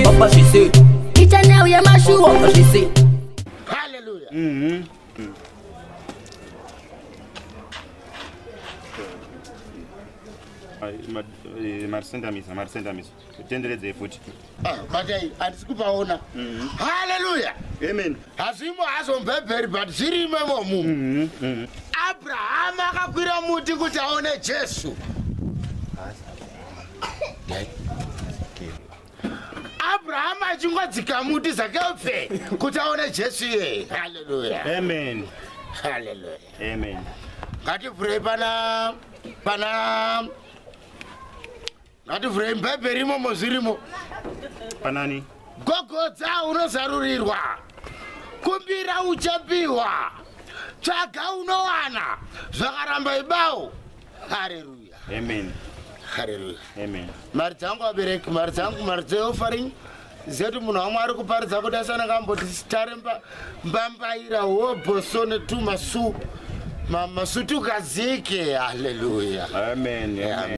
Papa she say. Each and every year my shoe. Papa she say. Hallelujah. Marisenda misa. Tendereze futhi. But andisikupaona. Hallelujah. Amen. Hasimo hazombebheri but zirimo imomu. Abraham akakwira muti kuti aone Jesu. Abraham achingodzika muti zvakeupe kuti aone Jesu ye. Hallelujah. Amen. Hallelujah. Amen. Ngativhurei pana ngativhurei mbebheri imomo zvirimo. Panani? Gogodza unozarurirwa. Kumbira uchapiwa. Tsvaga unowana. Zvakaramba ibao. Hallelujah. Amen. Hallelujah. Amen. Mari dzangu abereki, mari dzangu, mari dzeofaring zetu munhu wamwe ari kuparidza kuti asana kamboti taremba mbambaira hoboso netumasu masutu kazike. Hallelujah. Amen. Amen.